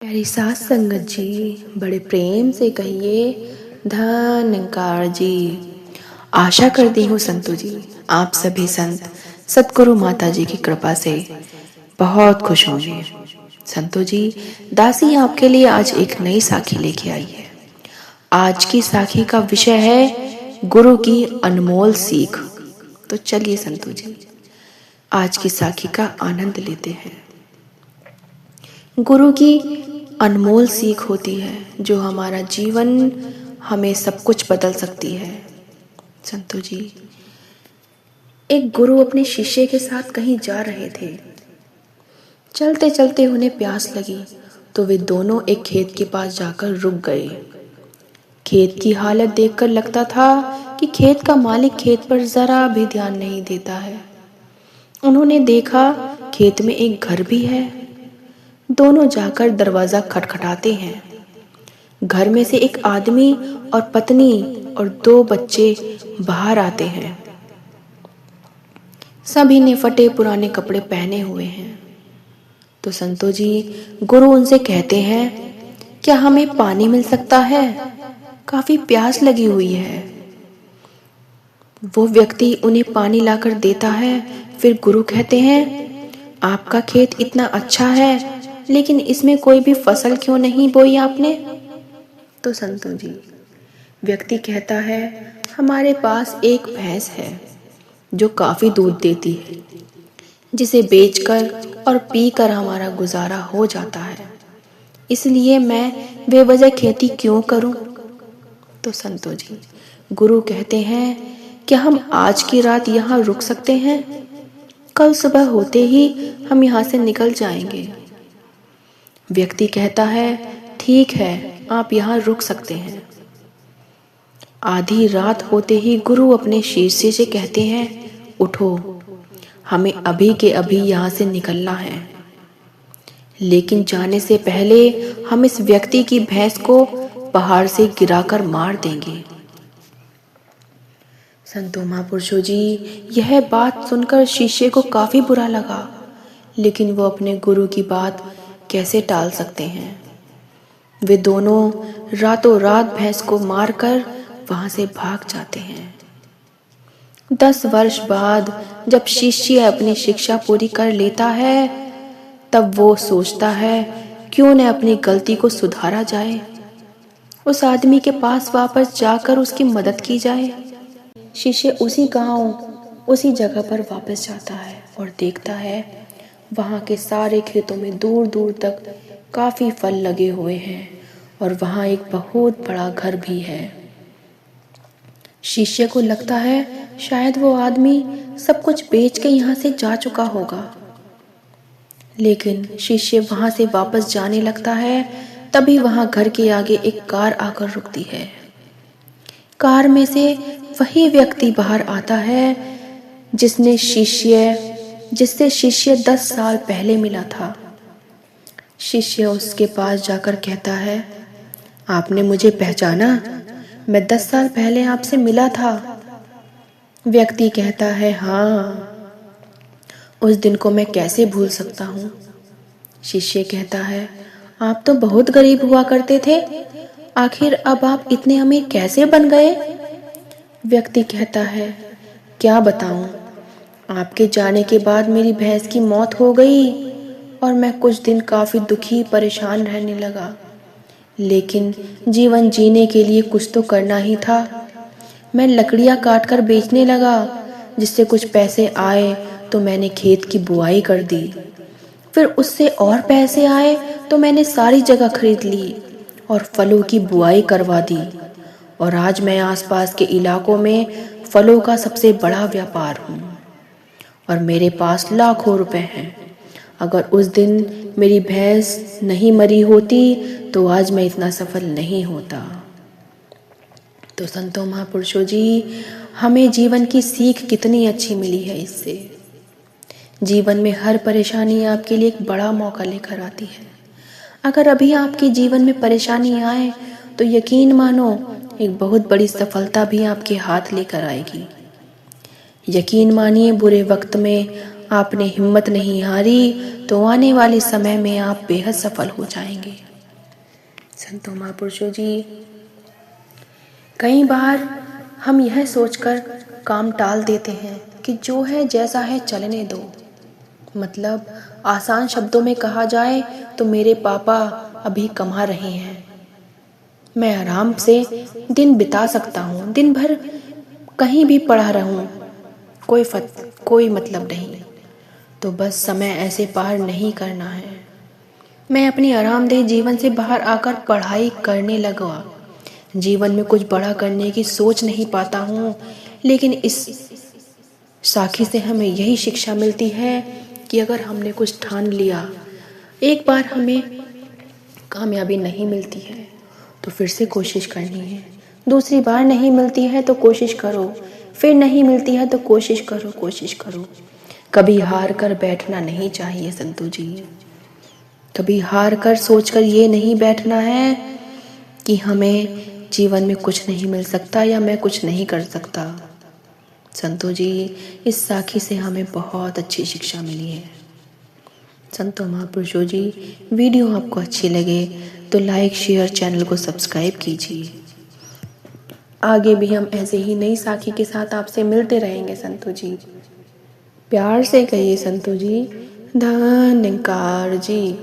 प्यारी सास संगत जी, बड़े प्रेम से कहिए धन्यकार जी। आशा करती हूँ संतों जी, आप सभी संत सतगुरु माता जी की कृपा से बहुत खुश होंगे। संतों जी, दासी आपके लिए आज एक नई साखी लेके आई है। आज की साखी का विषय है गुरु की अनमोल सीख। तो चलिए संतों जी, आज की साखी का आनंद लेते हैं। गुरु की अनमोल सीख होती है जो हमारा जीवन, हमें सब कुछ बदल सकती है। संतों जी, एक गुरु अपने शिष्य के साथ कहीं जा रहे थे। चलते चलते उन्हें प्यास लगी तो वे दोनों एक खेत के पास जाकर रुक गए। खेत की हालत देखकर लगता था कि खेत का मालिक खेत पर जरा भी ध्यान नहीं देता है। उन्होंने देखा खेत में एक घर भी है। दोनों जाकर दरवाजा खटखटाते हैं। घर में से एक आदमी और पत्नी और 2 बच्चे बाहर आते हैं। सभी ने फटे पुराने कपड़े पहने हुए हैं। तो संतों जी, गुरु उनसे कहते हैं, क्या हमें पानी मिल सकता है? काफी प्यास लगी हुई है। वो व्यक्ति उन्हें पानी लाकर देता है। फिर गुरु कहते हैं, आपका खेत इतना अच्छा है, लेकिन इसमें कोई भी फसल क्यों नहीं बोई आपने? तो संतों जी, व्यक्ति कहता है, हमारे पास एक भैंस है जो काफी दूध देती है, जिसे बेचकर और पीकर हमारा गुजारा हो जाता है, इसलिए मैं बेवजह खेती क्यों करूं? तो संतों जी, गुरु कहते हैं, क्या हम आज की रात यहाँ रुक सकते हैं? कल सुबह होते ही हम यहाँ से निकल जाएंगे। व्यक्ति कहता है, ठीक है, आप यहाँ रुक सकते हैं। आधी रात होते ही गुरु अपने शिष्य से कहते हैं, उठो, हमें अभी के अभी यहाँ से निकलना है। लेकिन जाने से पहले हम इस व्यक्ति की भैंस को पहाड़ से गिराकर मार देंगे। संतों महापुरुषों जी, यह बात सुनकर शिष्य को काफी बुरा लगा, लेकिन वो अपने गुरु की बात कैसे टाल सकते हैं। वे दोनों रातों रात भैंस को मारकर वहां से भाग जाते हैं। 10 वर्ष बाद जब शिष्य अपनी शिक्षा पूरी कर लेता है, तब वो सोचता है, क्यों न अपनी गलती को सुधारा जाए। उस आदमी के पास वापस जाकर उसकी मदद की जाए। शिष्य उसी गांव, उसी जगह पर वापस जाता है और देखता है वहाँ के सारे खेतों में दूर दूर तक काफी फल लगे हुए हैं और वहाँ एक बहुत बड़ा घर भी है। शिष्य को लगता है शायद वो आदमी सब कुछ बेच के यहाँ से जा चुका होगा। लेकिन शिष्य वहाँ से वापस जाने लगता है, तभी वहाँ घर के आगे एक कार आकर रुकती है। कार में से वही व्यक्ति बाहर आता है जिससे शिष्य 10 साल पहले मिला था। शिष्य उसके पास जाकर कहता है, आपने मुझे पहचाना? मैं 10 साल पहले आपसे मिला था। व्यक्ति कहता है, हाँ, उस दिन को मैं कैसे भूल सकता हूँ। शिष्य कहता है, आप तो बहुत गरीब हुआ करते थे, आखिर अब आप इतने अमीर कैसे बन गए? व्यक्ति कहता है, क्या बताऊं, आपके जाने के बाद मेरी भैंस की मौत हो गई और मैं कुछ दिन काफी दुखी परेशान रहने लगा। लेकिन जीवन जीने के लिए कुछ तो करना ही था। मैं लकड़ियां काटकर बेचने लगा, जिससे कुछ पैसे आए तो मैंने खेत की बुआई कर दी। फिर उससे और पैसे आए तो मैंने सारी जगह खरीद ली और फलों की बुआई करवा दी, और आज मैं आसपास के इलाकों में फलों का सबसे बड़ा व्यापार हूँ और मेरे पास लाखों रुपए हैं। अगर उस दिन मेरी भैंस नहीं मरी होती तो आज मैं इतना सफल नहीं होता। तो संतों महापुरुषों जी, हमें जीवन की सीख कितनी अच्छी मिली है इससे। जीवन में हर परेशानी आपके लिए एक बड़ा मौका लेकर आती है। अगर अभी आपके जीवन में परेशानी आए तो यकीन मानो एक बहुत बड़ी सफलता भी आपके हाथ लेकर आएगी। यकीन मानिए, बुरे वक्त में आपने हिम्मत नहीं हारी तो आने वाले समय में आप बेहद सफल हो जाएंगे। संतों महापुरुषों जी, कई बार हम यह सोचकर काम टाल देते हैं कि जो है जैसा है चलने दो। मतलब आसान शब्दों में कहा जाए तो मेरे पापा अभी कमा रहे हैं, मैं आराम से दिन बिता सकता हूँ, दिन भर कहीं भी पड़ा रहूँ, कोई मतलब नहीं। तो बस समय ऐसे पार नहीं करना है। मैं अपनी आरामदेह जीवन से बाहर आकर पढ़ाई करने लगा। जीवन में कुछ बड़ा करने की सोच नहीं पाता हूँ, लेकिन इस साखी से हमें यही शिक्षा मिलती है कि अगर हमने कुछ ठान लिया, एक बार हमें कामयाबी नहीं मिलती है तो फिर से कोशिश करनी है, दूसरी बार नहीं मिलती है तो कोशिश करो, फिर नहीं मिलती है तो कोशिश करो। कभी हार कर बैठना नहीं चाहिए संतू जी। कभी हार कर सोचकर ये नहीं बैठना है कि हमें जीवन में कुछ नहीं मिल सकता या मैं कुछ नहीं कर सकता। संतों जी, इस साखी से हमें बहुत अच्छी शिक्षा मिली है। संतों महापुरुषों जी, वीडियो आपको अच्छी लगे तो लाइक शेयर चैनल को सब्सक्राइब कीजिए। आगे भी हम ऐसे ही नई साखी के साथ आपसे मिलते रहेंगे संतों जी। प्यार से कहिए संतों जी, धन्यकार जी।